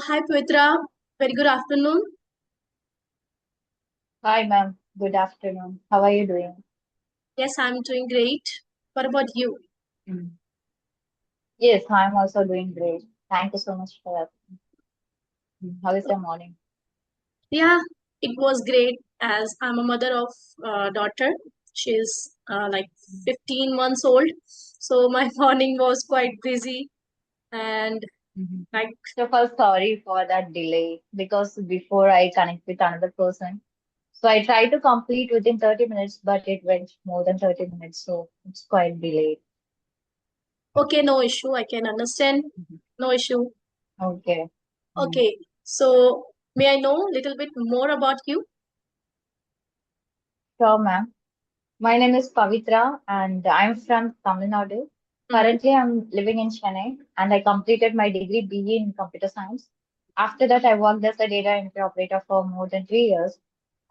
Hi, Pavitra. Very good afternoon. Hi, ma'am. Good afternoon. How are you doing? Yes, I'm doing great. What about you? Mm. Yes, I'm also doing great. Thank you so much for that. How is your morning? Yeah, it was great as I'm a mother of daughter. She's like 15 months old. So my morning was quite busy and Mhm. like, So first, sorry for that delay because before I connect with another person, so I tried to complete within 30 minutes, but it went more than 30 minutes, so it's quite delayed. okay, no issue. I can understand. Mhm. No issue. Okay. Mm. Okay, so may I know a little bit more about you? Sure, ma'am. My name is Pavitra and I'm from Tamil Nadu. Mm-hmm. Currently, I'm living in Chennai and I completed my degree BE in computer science. After that, I worked as a data entry operator for more than 3 years.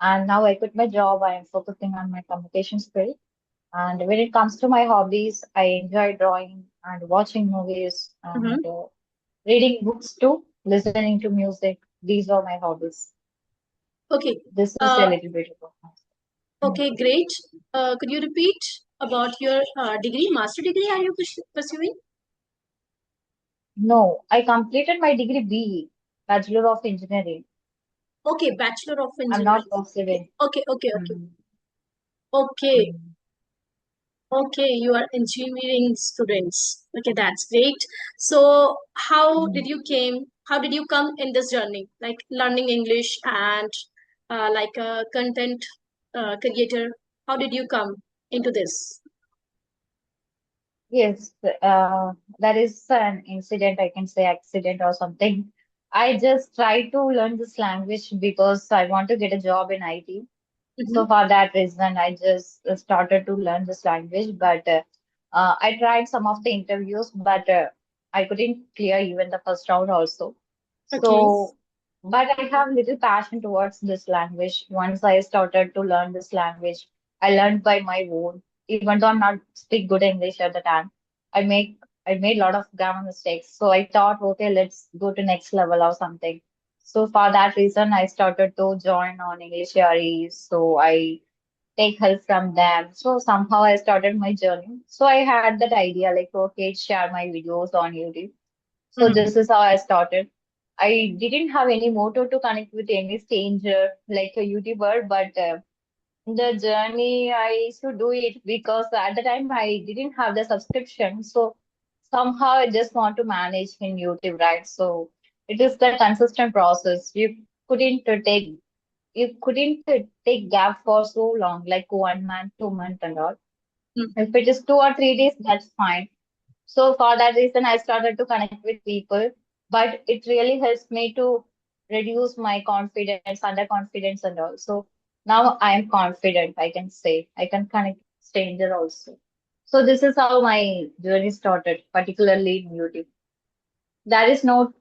And now I quit my job. I am focusing on my communication skill. And when it comes to my hobbies, I enjoy drawing and watching movies Mm-hmm. and reading books too, listening to music. These are my hobbies. Okay. This is a Uh, little bit about myself. okay, great. Could you repeat about your degree, master degree are you pursuing? No, I completed my degree BE, Bachelor of Engineering. Okay, Bachelor of I'm Engineering. not pursuing. Okay, okay, okay. Mhm. Okay, Mhm. okay, you are engineering students. Okay, that's great. So, Mhm. how did you come in this journey? Like learning English and like a content creator. How did you come into this? Yes, that is an incident, I can say accident or something. I just tried to learn this language because I want to get a job in IT. Mm-hmm, So for that reason, I just started to learn this language. But I tried some of the interviews, but I couldn't clear even the first round also. okay. So, but I have little passion towards this language. Once I started to learn this language, I learned by my own. Even though I'm not speak good English at the time, I made a lot of grammar mistakes. So I thought, okay, let's go to next level or something. So for that reason, I started to join on English REs. So I take help from them. So somehow I started my journey. So I had that idea like, okay, share my videos on YouTube. So Mm-hmm, this is how I started. I didn't have any motto to connect with any stranger like a YouTuber, but the journey I used to do it because at the time I didn't have the subscription. So somehow I just want to manage in YouTube, right? So it is the consistent process. You couldn't take gap for so long, like 1 month, 2 months and all. If it is 2 or 3 days, that's fine. So for that reason, I started to connect with people, but it really helps me to reduce my confidence, underconfidence, and all. So now I am confident. I can say I can connect stranger also. So this is how my journey started, particularly in YouTube. There is not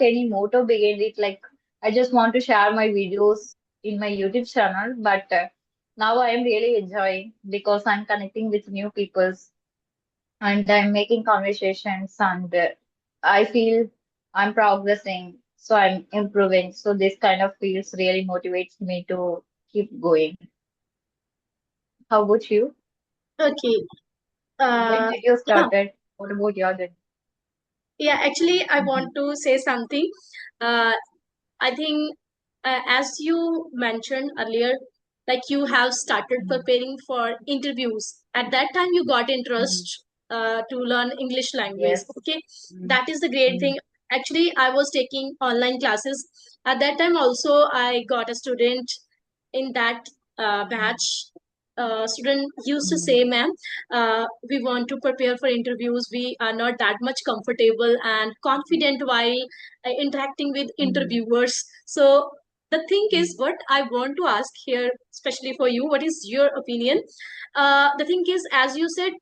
any motto behind it. Like I just want to share my videos in my YouTube channel, but now I am really enjoying because I'm connecting with new people and I'm making conversations and I feel I'm progressing, so I'm improving. So this kind of feels really motivates me to keep going. How about you? okay. When Uh, did you started? What about your journey? yeah, actually, I Mhm. want to say something. Uh, I think, as you mentioned earlier, like you have started Mhm. preparing for interviews. At that time, you got Mhm. interest to learn English language. Yes. Okay, Mhm. that is the great Mhm. thing. Actually, I was taking online classes. At that time, also, I got a student in that batch. Student used to Mhm. say, "Ma'am, we want to prepare for interviews. We are not that much comfortable and confident while interacting with Mhm. interviewers." So the thing is, Mhm. what I want to ask here, especially for you, what is your opinion? The thing is, as you said,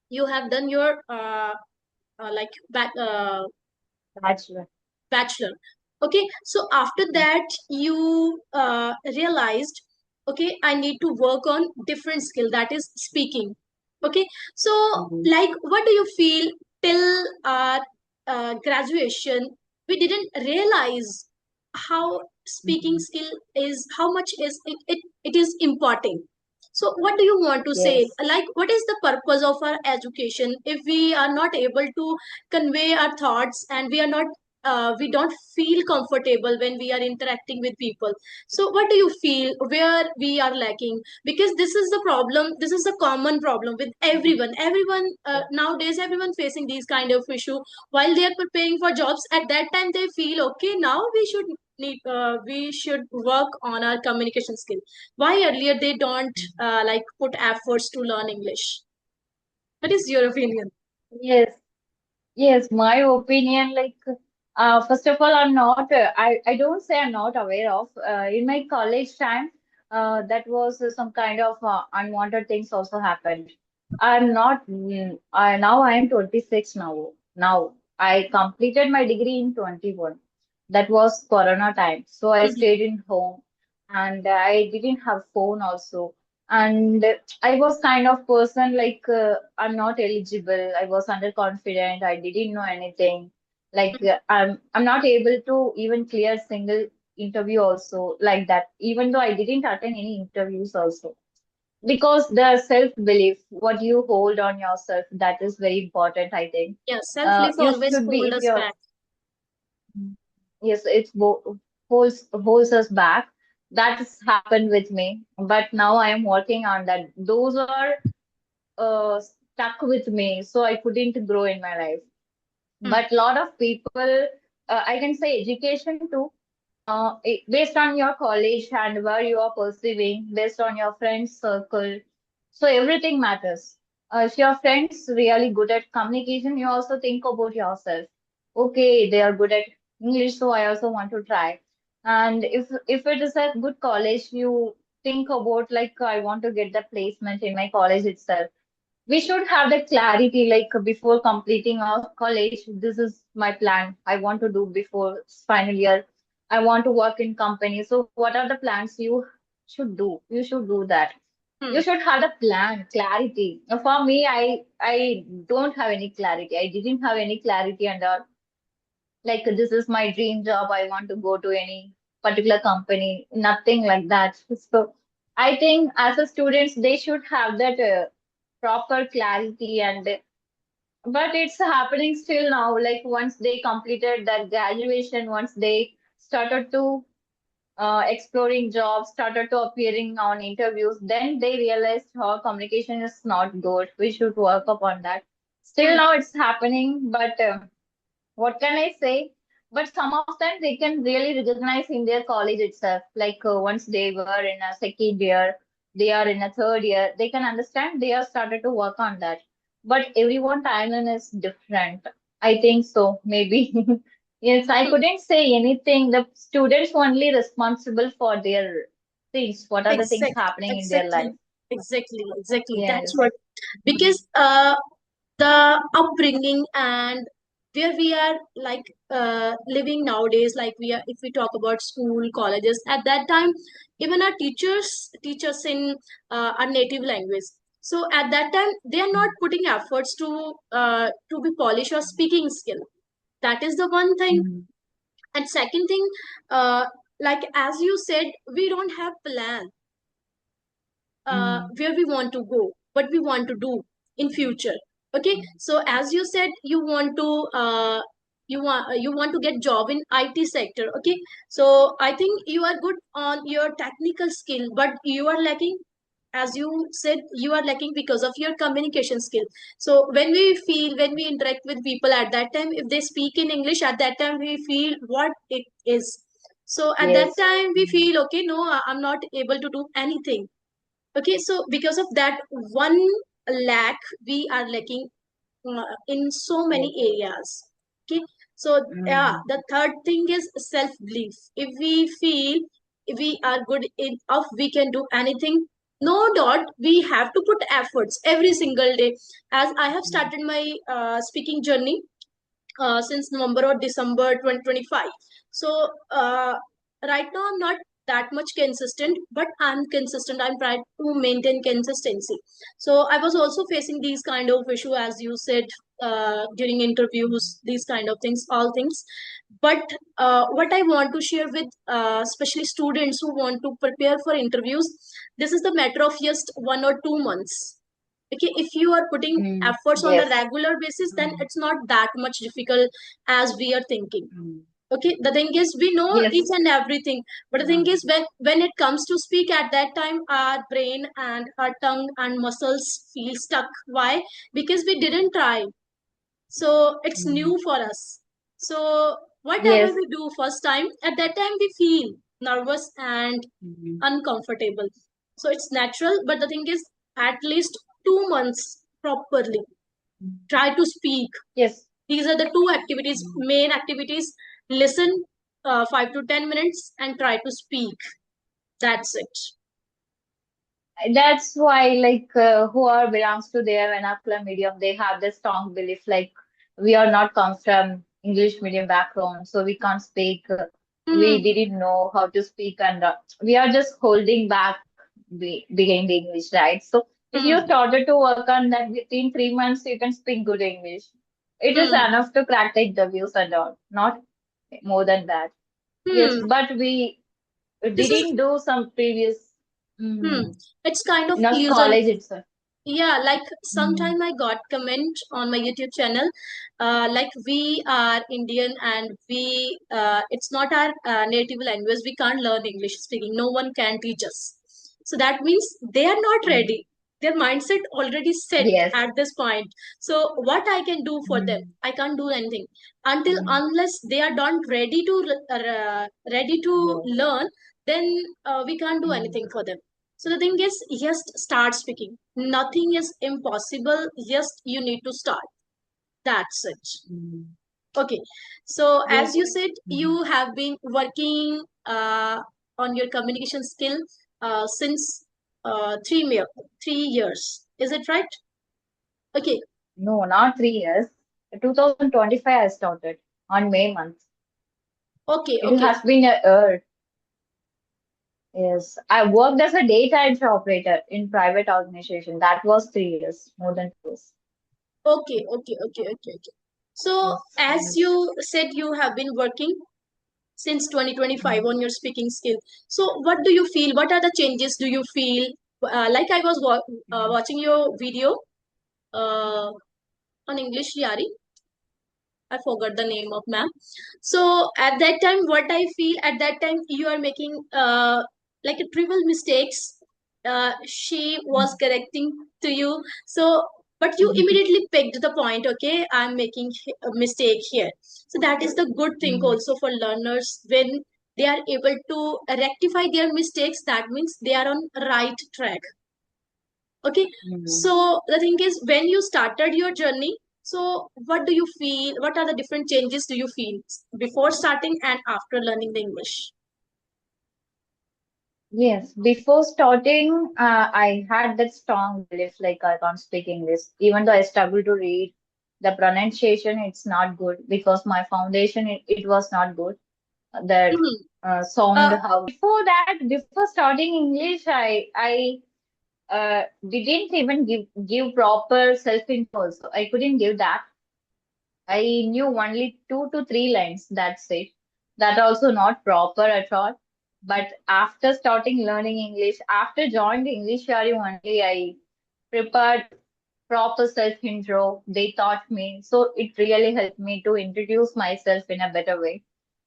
you have done your like Bachelor. bachelor. Okay, so after that you realized, okay, I need to work on different skill, that is speaking. Okay, so Mhm. like what do you feel till graduation? we didn't realize how speaking Mhm. skill is, how much is it is important. So what do you want to say, Yes. like what is the purpose of our education if we are not able to convey our thoughts, and we are not we don't feel comfortable when we are interacting with people? So what do you feel where we are lacking? Because this is the problem, this is a common problem with everyone nowadays, everyone facing these kind of issue. While they are preparing for jobs, at that time they feel okay, now we should work on our communication skill. Why earlier they don't like put efforts to learn English? What is your opinion? Yes. Yes, my opinion, first of all, I don't say I'm not aware of. In my college time, that was some kind of unwanted things also happened. I'm not, now I am 26 now. Now, I completed my degree in 21. That was Corona time. So I Mhm. stayed in home and I didn't have phone also. And I was kind of person I'm not eligible. I was underconfident. I didn't know anything. I'm not able to even clear single interview also like that. Even though I didn't attend any interviews also, because the self belief, what you hold on yourself, that is very important. I think Yeah, self belief you always should be hold if us you're back. yes, holds us back. That's happened with me, but now I am working on that. Those are stuck with me, so I couldn't grow in my life. Hmm. But a lot of people, I can say education too, based on your college and where you are pursuing, based on your friends circle. So everything matters. If your friends really good at communication, you also think about yourself. Okay, they are good at English, so I also want to try. And if it is a good college, you think about like I want to get the placement in my college itself. We should have the clarity like before completing our college. This is my plan. I want to do before final year. I want to work in company. So what are the plans you should do? You should do that. You Hmm. should have the plan, clarity. For me, I don't have any clarity. I didn't have any clarity and like this is my dream job. I want to go to any particular company. Nothing like that. So I think as a students, they should have that proper clarity and but it's happening still now. Like once they completed their graduation, once they started to exploring jobs, started to appearing on interviews, then they realized how communication is not good. We should work upon that. Still Hmm. now it's happening, but what can I say? But some of them they can really recognize in their college itself. Once they were in a second year, they are in a third year, they can understand they have started to work on that. But everyone timeline is different. I think so, maybe. Yes, I Hmm. couldn't say anything. The students only responsible for their things. What are the things Exact, happening in their exactly, life? exactly. That's Yes. what, because the upbringing and where we are like living nowadays, like we are, if we talk about school colleges, at that time even our teachers teach us in our native language. So at that time they are not putting efforts to be polished or speaking skill. That is the one thing. Mm-hmm. And second thing, uh, like as you said, we don't have plan Mm-hmm. where we want to go, what we want to do in future. Okay, so as you said, you want to get job in IT sector. Okay, so I think you are good on your technical skill, but you are lacking, as you said, you are lacking because of your communication skill. So when we interact with people at that time, if they speak in English, at that time we feel what it is. So at that Yes. time we feel okay, no, I'm not able to do anything. Okay, so because of that one lack, we are lacking in so many Yes. areas. Okay, so yeah, Mm-hmm. the third thing is self belief. If we feel we are good enough, we can do anything. No doubt, we have to put efforts every single day. As I have started my speaking journey since November or December 2025. So right now I'm not that much consistent, but I'm consistent. I'm trying to maintain consistency. So I was also facing these kind of issue, as you said, during interviews, these kind of things, all things. But what I want to share with especially students who want to prepare for interviews, this is the matter of just 1 or 2 months. Okay, if you are putting Mm, efforts on a yes. regular basis, then Mm, it's not that much difficult as we are thinking. mm, Okay, the thing is we know each yes. and everything, but the thing is Mm, when it comes to speak, at that time our brain and our tongue and muscles feel stuck. Why? Because we didn't try, so it's mm, new for us. So whatever yes. we do first time, at that time we feel nervous and Mm, uncomfortable, so it's natural. But the thing is, at least 2 months properly mm, try to speak. yes. These are the two activities, Mm. main activities. Listen 5 to 10 minutes and try to speak. That's it. That's why, like, who are belongs to their vernacular medium, they have this strong belief, like, we are not come from English medium background, so we can't speak. We Hmm. didn't know how to speak, and we are just holding back beginning the English, right? So, if you Hmm. started to work on that within 3 months, you can speak good English. It is Hmm. enough to crack the interviews and all, not more than that. Yes, Hmm. but we This is didn't do some previous. hmm. Mm, It's kind of not illusion. college itself. Yeah, like Mm, sometime I got comment on my YouTube channel, like we are Indian and we it's not our native language, we can't learn English speaking, no one can teach us. So that means they are not mm, ready, their mindset already set yes. at this point. So what I can do for them? Mm, I can't do anything until mm, unless they are not ready to ready to yes. learn. Then we can't do Mm, anything for them. So the thing is, just start speaking. Nothing is impossible. Just you need to start. That's it. mm, Okay. So as yes. you said, Mm, you have been working on your communication skill since 3 years. Is it right? Okay. no, not 3 years. 2025 I started on May month. Okay. It Okay. has been a year. Yes. I worked as a data entry operator in private organization. That was 3 years, more than 2 years. Okay. Okay. Okay. Okay. Okay. So Yes. as Yes. you said, you have been working since 2025 Mm, on your speaking skill. So what do you feel? What are the changes do you feel? Like I was mm, watching your video uh, on English, Yari. I forgot the name of ma'am. So at that time, what I feel at that time, you are making like a trivial mistakes. She was mm, correcting to you. So, but you mm, immediately picked the point. Okay, I'm making a mistake here. So that is the good thing mm, also for learners when they are able to rectify their mistakes. That means they are on right track. Okay, mm. so the thing is, when you started your journey, so what do you feel? What are the different changes do you feel before starting and after learning the English? Yes, before starting, I had that strong belief like I can't speak English. Even though I struggle to read, the pronunciation it's not good because my foundation it was not good. That Mhm. sound Uh, how before that, before starting English, I didn't even give proper self-intro also. I couldn't give that. I knew only 2 to 3 lines. That's it. That also not proper at all. But after starting learning English, after joining the English area only, I prepared proper self-intro. They taught me. So it really helped me to introduce myself in a better way.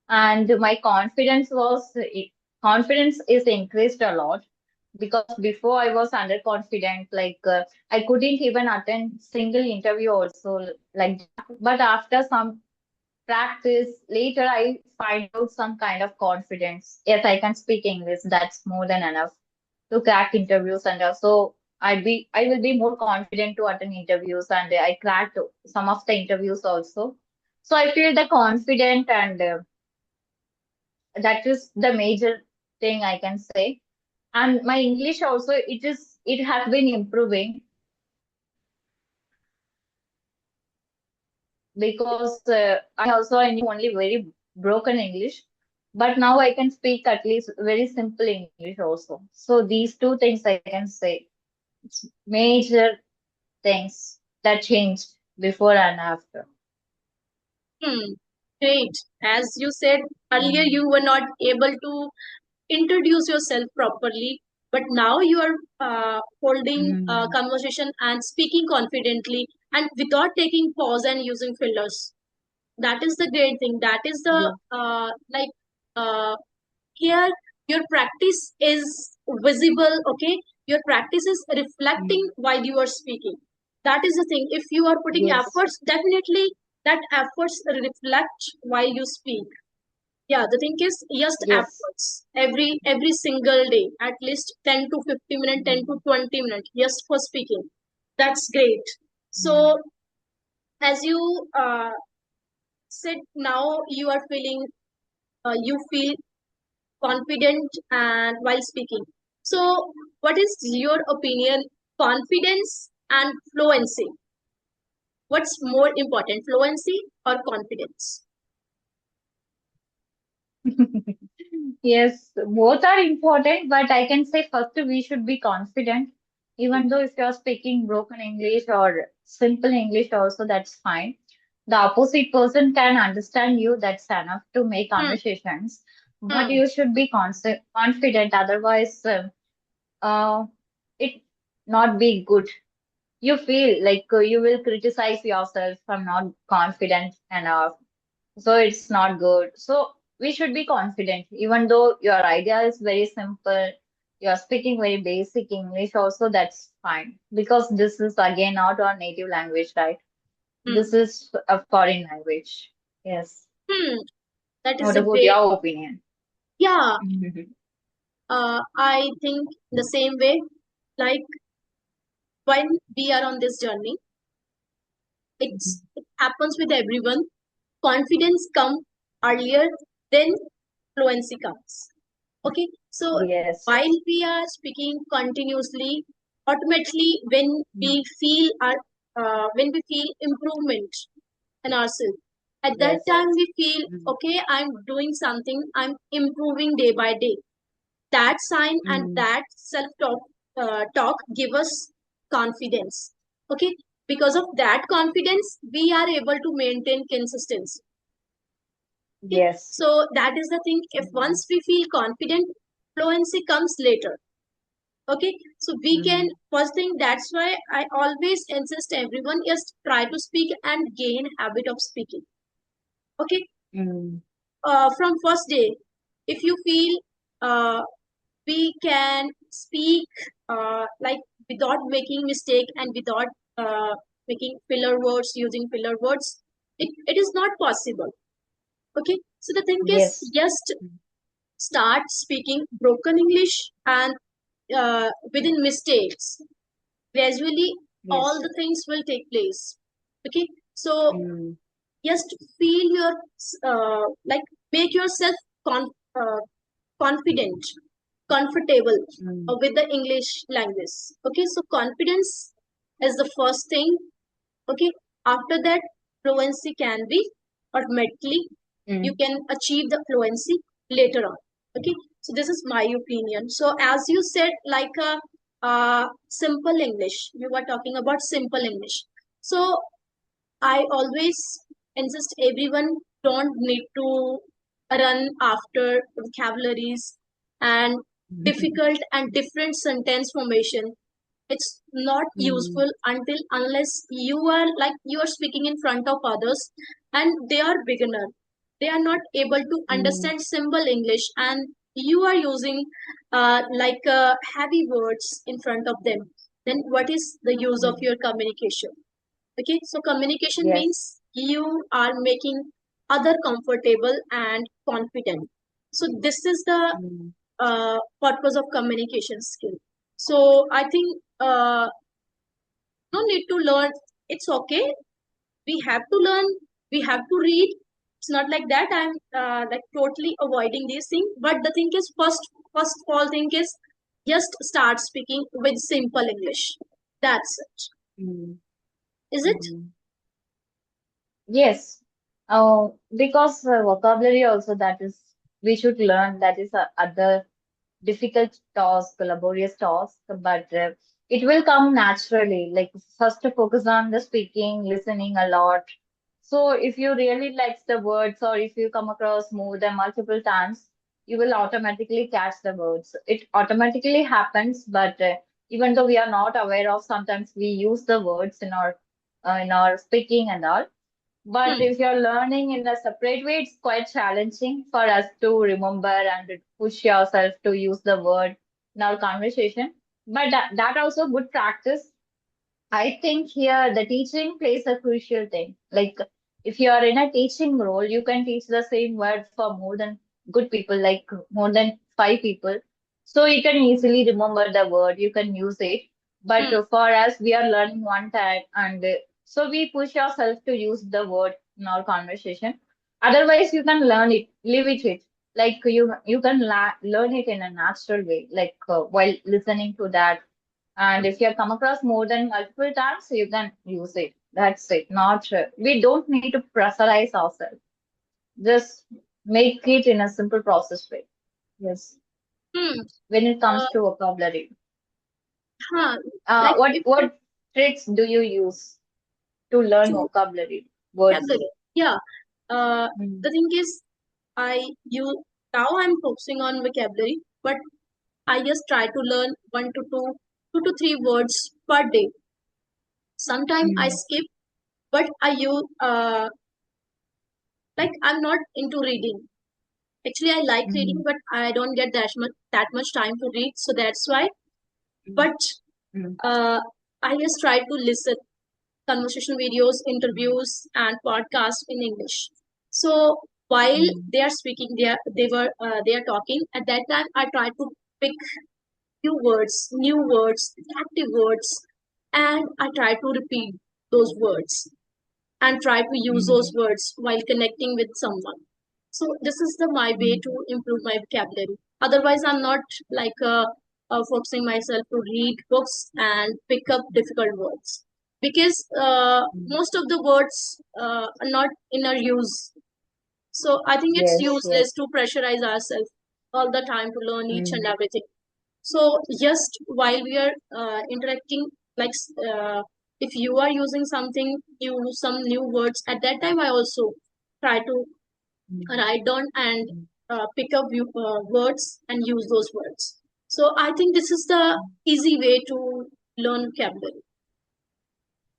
And my confidence is increased a lot because before I was underconfident, like I couldn't even attend single interview also like that. But after some practice later I find out some kind of confidence. Yes, I can speak English. That's more than enough to crack interviews and also I will be more confident to attend interviews and I cracked some of the interviews also. So I feel the confident and that is the major thing I can say. And my English also it has been improving because I knew only very broken English, but now I can speak at least very simple English also. So these two things I can say it's major things that changed before and after. hmm. Great. As you said earlier, Mm, you were not able to introduce yourself properly, but now you are holding a mm, conversation and speaking confidently and without taking pause and using fillers. That is the great thing. That is the yes, uh, here your practice is visible. Okay, your practice is reflecting mm, while you are speaking. That is the thing. If you are putting yes, efforts, definitely that efforts reflect while you speak. Yeah, the thing is just yes. efforts every single day, at least 10 to 50 minutes, 10 to Mm, 20 minutes just for speaking. That's great. So mm, as you said, now you are feeling you feel confident and while speaking. So what is your opinion, confidence and fluency? What's more important, fluency or confidence? Yes, both are important, but I can say first we should be confident. Even though if you're speaking broken English or simple English also, that's fine. The opposite person can understand you, that's enough to make Hmm. conversations. But Hmm. you should be confident, otherwise, uh, it not be good. You feel like you will criticize yourself from not confident enough, so it's not good. So we should be confident, even though your idea is very simple, you're speaking very basic English also, that's fine. Because this is again not our native language, right? Hmm. This is a foreign language. Yes. Hmm. That is What a about great. your opinion? Yeah, Mhm. I think the same way. Like when we are on this journey, it happens with everyone. Confidence come earlier, then fluency comes. Okay, so Yes. while we are speaking continuously, automatically Mm. when we feel improvement in ourselves, at that Yes. time we feel Mm. okay. I'm doing something. I'm improving day by day. That sign and Mm. that self talk give us confidence. Okay, because of that confidence we are able to maintain consistency. Okay, Yes. so that is the thing. If Mm. once we feel confident, fluency comes later. Okay, so we can Mm. first thing, that's why I always insist everyone is try to speak and gain habit of speaking. Okay, Mm. from first day, if you feel uh, we can speak like without making mistake and without making filler words, using filler words, it is not possible. Okay, so the thing is Yes. just Mm. start speaking broken English and within mistakes, gradually all Yes. the things will take place. Okay, so Mm. just feel your like make yourself con- uh, confident, comfortable Mm. with the English language. Okay, so confidence is the first thing. Okay, after that, fluency can be automatically, you Mm. can achieve the fluency later on. Okay, so this is my opinion. So as you said, like a simple English, you were talking about simple English. So I always insist everyone don't need to run after vocabularies and difficult and different sentence formation. It's not Mm. useful until unless you are like you are speaking in front of others and they are beginner. They are not able to Mm. understand simple English and you are using heavy words in front of them. Then what is the use of Mm. your communication? Okay, so communication Yes. means you are making other comfortable and confident. So this is the Mm. purpose of communication skill. So I think no need to learn. It's okay. We have to learn. We have to read. It's not like that. I'm like totally avoiding these things. But the thing is, first of all, thing is just start speaking with simple English. That's it. Mm. Is it? Mm. Yes, because vocabulary also that is we should learn, that is other difficult task, laborious task, but it will come naturally. Like first to focus on the speaking, listening a lot, So if you really like the words, or if you come across more than multiple times, you will automatically catch the words. It automatically happens, but even though we are not aware of, sometimes we use the words in our speaking and all. But Hmm. if you're learning in a separate way, it's quite challenging for us to remember and push yourself to use the word in our conversation. But that also good practice. I think here the teaching plays a crucial thing. Like if you are in a teaching role, you can teach the same word for more than good people, like more than five people. So you can easily remember the word, you can use it. But Hmm. for us, we are learning one time, and so we push ourselves to use the word in our conversation. Otherwise, you can learn it, live with it. Like you can learn it in a natural way, like while listening to that, and if you have come across more than multiple times, you can use it. That's it. Not we don't need to pressurize ourselves. Just make it in a simple process way. Yes. Hmm. When it Uh, comes to vocabulary, huh. Like if you what tricks do you use to learn to vocabulary words? vocabulary, yeah. Uh, Mm, the thing is, I you now I'm focusing on vocabulary, but I just try to learn two to three words per day. Sometimes I mm, skip, but I use like I'm not into reading. Actually, I like reading, mm, but I don't get that much time to read. So that's why. mm, But mm, uh, I just try to listen conversation videos, interviews, and podcasts in English. So while mm, they are speaking, they are talking. At that time, I try to pick new words, active words, and I try to repeat those words and try to use those mm, words while connecting with someone. So this is the my way mm, to improve my vocabulary. Otherwise, I'm not like forcing myself to read books and pick up difficult words because mm. most of the words are not in our use. So I think it's Yes, useless yes. to pressurize ourselves all the time to learn each and Mm, everything. So just while we are interacting, like if you are using something new, some new words, at that time I also try to mm, write down and mm, pick up words and use those words. So I think this is the mm. easy way to learn vocabulary.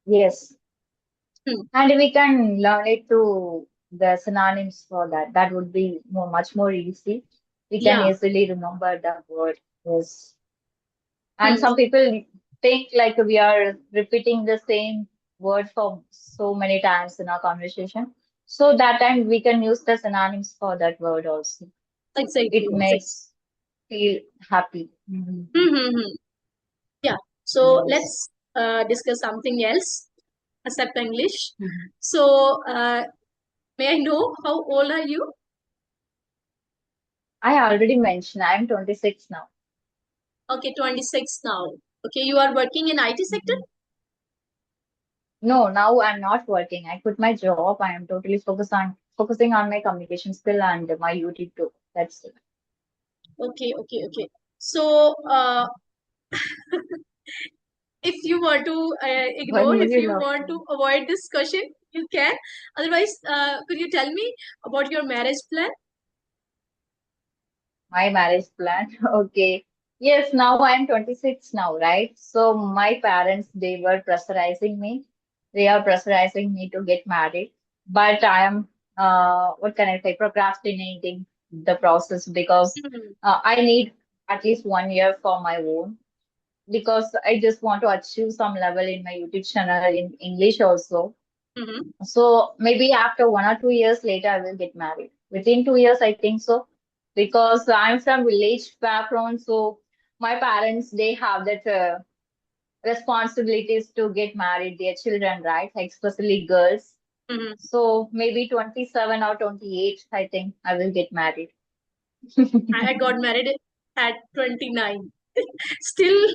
Yes. Hmm. And we can learn it to the synonyms for that. That would be much more easy. We can Yeah. easily remember the word. Yes. And Hmm. some people think like we are repeating the same word for so many times in our conversation. So that time we can use the synonyms for that word also. Exactly. It Exactly. makes feel happy. Mhm. Mm-hmm. Yeah. So Yes. let's discuss something else except English. Mhm. So may I know how old are you? I already mentioned I'm 26 now. Okay, 26 now. Okay, you are working in IT sector? Mhm. No, now I'm not working. I quit my job. I am totally focusing on my communication skill and my YouTube too. That's it. Okay, okay, okay. So, if you want to Why ignore, are if you you want laughing? to avoid this question, you can. Otherwise, could you tell me about your marriage plan? My marriage plan. Okay. Yes, now I'm 26 now, right? So my parents, they were pressurizing me. They are pressurizing me to get married. But I am, what can I say, procrastinating the process because Mm-hmm. I need at least 1 year for my own, because I just want to achieve some level in my YouTube channel in English also. Mm-hmm. So maybe after 1 or 2 years later, I will get married. Within 2 years, I think so, because I'm from village background. So my parents, they have that responsibilities to get married their children, right? Especially girls. Mm-hmm. So maybe 27 or 28, I think I will get married. I had got married at 29. Still,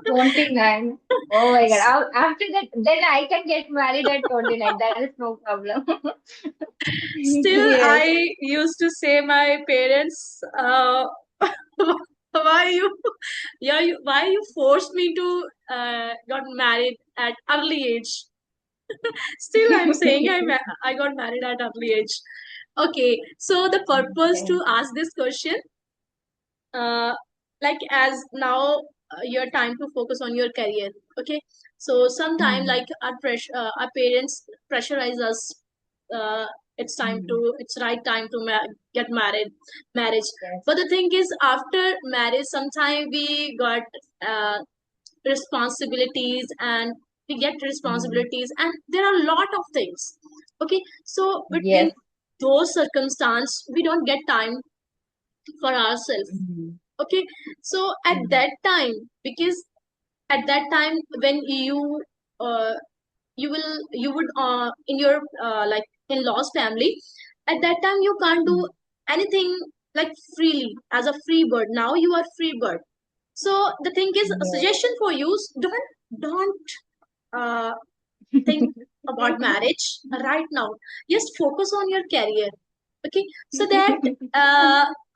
29. Oh my God. After that, then I can get married at 29. That is no problem. still, Yes. I used to say my parents, why you, yeah, why you forced me to got married at early age? Still, I'm saying I got married at early age. Okay, so the purpose Okay. to ask this question, uh, like as now your time to focus on your career. Okay, so sometime Mm, like our parents pressurize us. Uh, mm, it's right time to get marriage. yes. But the thing is, after marriage, sometime we got uh, responsibilities, and we get Mm, responsibilities, and there are a lot of things. Okay, so between yes. those circumstance, we don't get time for ourselves. Mm, Okay, so at mm, that time, because at that time when uh, you would in your like in-laws family, at that time you can't do mm, anything like freely as a free bird. Now you are free bird. So the thing is, a yes. suggestion for you is don't uh, think about marriage right now. Just focus on your career. Okay, so that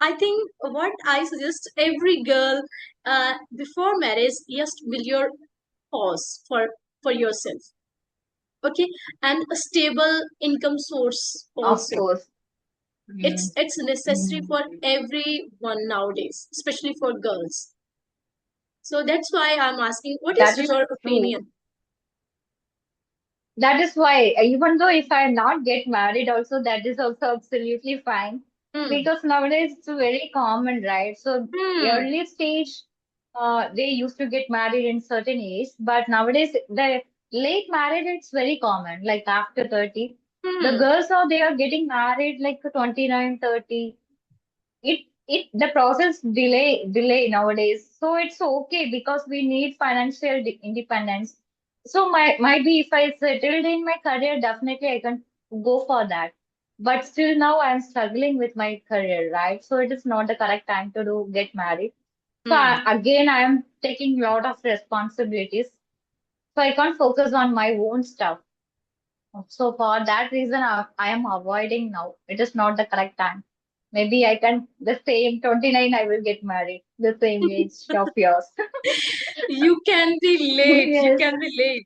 I think what I suggest every girl, before marriage, just build your pause for yourself. Okay, and a stable income source Of also. course. Mm, It's necessary mm. for everyone nowadays, especially for girls. So that's why I'm asking, what is That is your true. opinion? That is why, even though if I not get married, also that is also absolutely fine. Hmm. Because nowadays it's very common, right? So Hmm. early stage, they used to get married in certain age, but nowadays the late marriage it's very common, like after 30. The Hmm. girls now they are getting married like 29, 30. It the process delay nowadays, so it's okay because we need financial independence. So might be if I settled in my career, definitely I can go for that. But still now I'm struggling with my career, right? So it is not the correct time to do get married. So Hmm. again I am taking a lot of responsibilities, so I can't focus on my own stuff. So for that reason, I am avoiding now. It is not the correct time. Maybe I can, the same 29, I will get married, the same age of yours. You can be late. You Yes. can be late.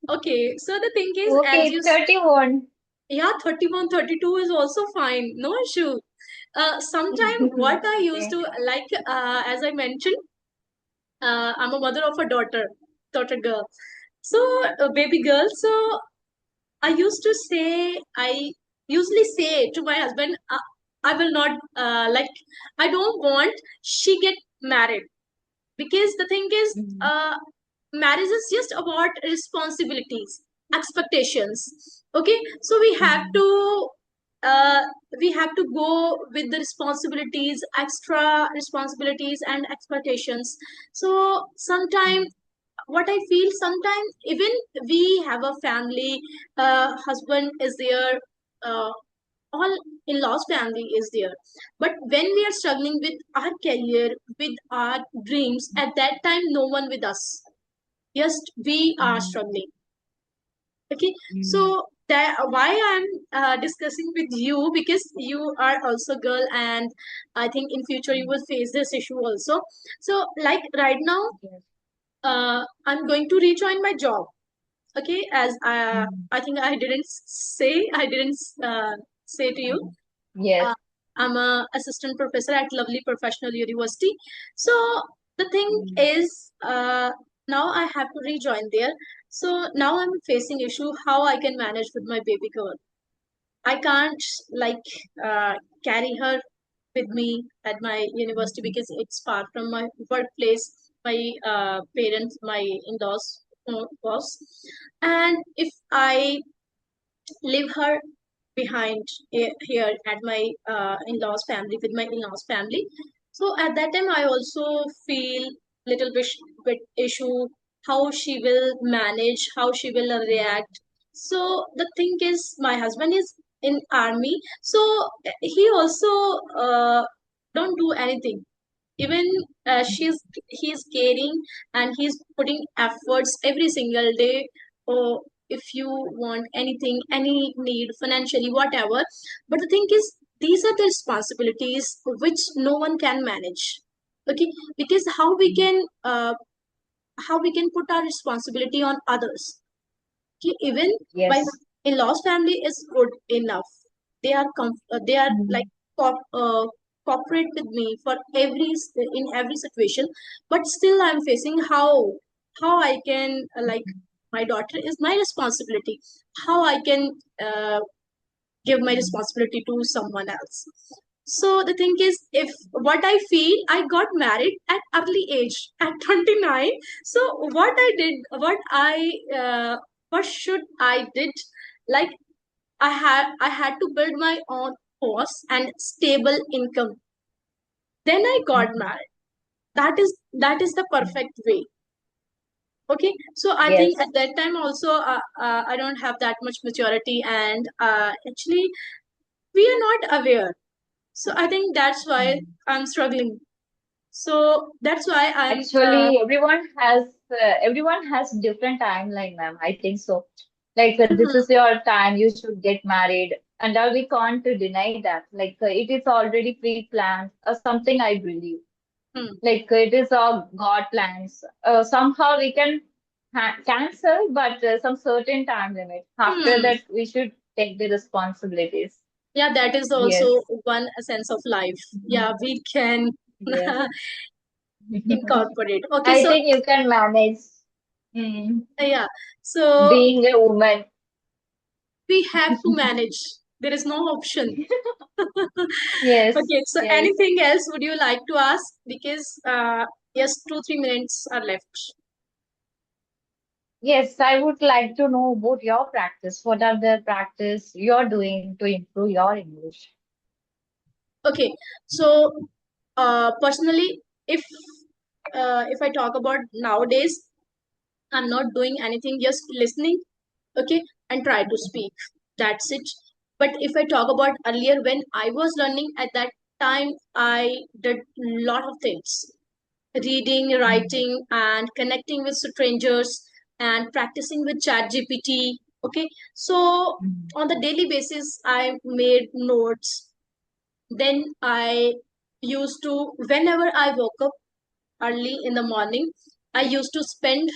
Okay, so the thing is, as Okay, you 31. yeah, 31, 32 is also fine, no issue. Sometime what I used Okay. to like, as I mentioned, I'm a mother of a daughter girl. So, a baby girl. So, I usually say to my husband, I will not, I don't want she get married, because the thing is, Mm, marriage is just about responsibilities, expectations. Okay, so mm, uh, we have to go with the responsibilities, extra responsibilities and expectations. So sometimes what I feel, sometimes even we have a family, husband is there, uh, all in-laws family is there, but when we are struggling with our career, with our dreams, at that time no one with us, just we are mm, struggling. Okay, so mm, that why I'm discussing with you, because you are also girl, and I think in future you mm. will face this issue also. So like right now, Yes. I'm going to rejoin my job. Okay, as Mm, I think I didn't say to you, mm. Yes. uh, I'm a assistant professor at Lovely Professional University. So the thing Mm, is, now I have to rejoin there. So now I'm facing issue how I can manage with my baby girl. I can't like carry her with me at my university, mm, because it's far from my workplace. My parents, my in-laws was, and if I leave her behind here at my in-laws family, with my in-laws family, so at that time I also feel little bit issue, how she will manage, how she will react. So the thing is, my husband is in army, so he also don't do anything. Even he's caring, and he's putting efforts every single day. Or if you want anything, any need financially, whatever. But the thing is, these are the responsibilities which no one can manage. Okay, because how we mm, can put our responsibility on others. Even my Yes. in-laws family is good enough. They are like Mm, co- uh, cooperate with me for in every situation, but still I'm facing how I can like my daughter is my responsibility, how I can uh, give my responsibility to someone else. So the thing is, if what I feel, I got married at early age at 29. So what I what should I did, like I had to build my own course and stable income, then I got mm, married. That is the mm. perfect way. Okay, so I think Yes. at that time also I don't have that much maturity, and actually we are not aware. So I think that's why Mm. I'm struggling. So that's why I'm Actually, everyone has different timeline, ma'am. I think so. Like this mhm, is your time, you should get married, and we can't deny that. Like it is already pre-planned, or something. I believe. hmm, Like it is all God plans. Somehow we can cancel, but some certain time limit. After hmm. that, we should take the responsibilities. Yeah, that is Yes. also one sense of life. Yeah, we can Yes. incorporate. Okay, I so think you can manage. Mm. yeah, so Being a woman. we have to manage. There is no option. Yes, Okay, so yes, anything else would you like to ask? Because yes, 2 3 minutes are left. yes. I would like to know about your practice. What are the practice you're doing to improve your English? Okay, so personally, if I talk about nowadays, I'm not doing anything, just listening, okay, and try to speak. That's it. But if I talk about earlier when I was learning, at that time I did lot of things: reading, Mm, writing, and connecting with strangers, and practicing with Chat GPT. Okay, so mm, on the daily basis, I made notes. Then I used to, whenever I woke up early in the morning, I used to spend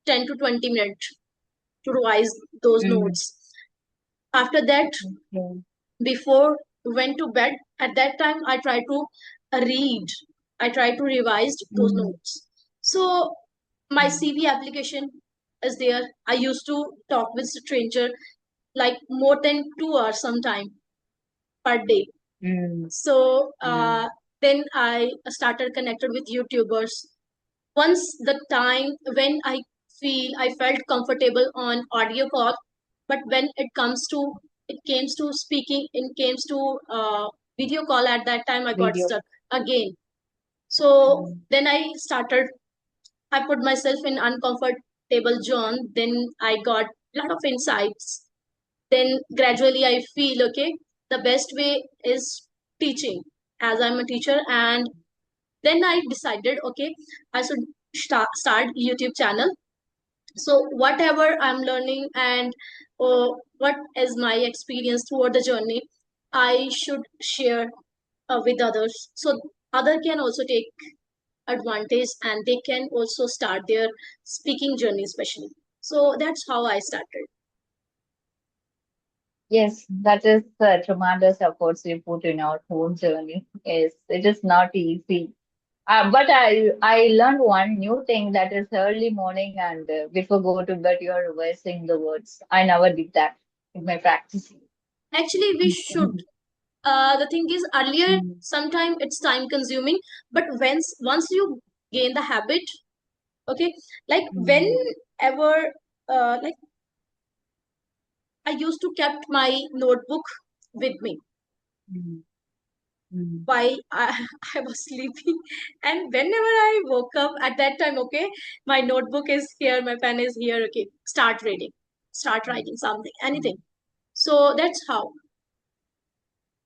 10 to 20 minutes to revise those mm, notes. After that, okay. before went to bed, at that time I try to read. I try to revise those Mm, notes. So my mm, CV application is there. I used to talk with stranger like more than 2 hours sometime per day. mm, So mm, then I started connected with YouTubers. Once the time when I felt comfortable on audio call, but when it comes to speaking, it comes to video call, at that time I got video. stuck again. So Mm, then I put myself in uncomfortable zone. Then I got a lot of insights. Then gradually I feel okay, the best way is teaching, as I'm a teacher. And then I decided, okay, I should start YouTube channel. So whatever I'm learning, and what is my experience throughout the journey, I should share with others, so other can also take advantage, and they can also start their speaking journey especially. So that's how I started. yes, that is tremendous efforts you put in our own journey. Yes, it is not easy. But I learned one new thing, that is early morning and before go to bed you're reversing the words. I never did that in my practice. Actually we should. The thing is, earlier Mm, sometimes it's time consuming, but once you gain the habit, okay, like mm, whenever like I used to kept my notebook with me mm, mm, while I was sleeping. And whenever I woke up at that time, okay, my notebook is here, my pen is here, okay, start reading, start writing something, mm. anything. So that's how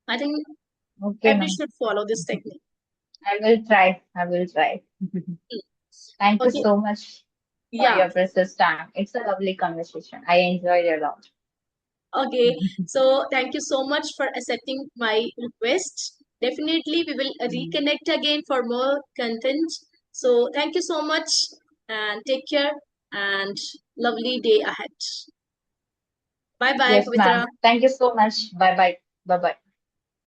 I think Okay, every ma'am. should follow this technique. I will try. I will try. Thank you Okay, so much for yeah, your precious time. It's a lovely conversation. I enjoyed it a lot. okay. So thank you so much for accepting my request. Definitely, we will Mm. reconnect again for more content. So thank you so much, and take care. And lovely day ahead. Bye bye, Yes, Pavitra. ma'am. Thank you so much. Bye bye. Bye bye.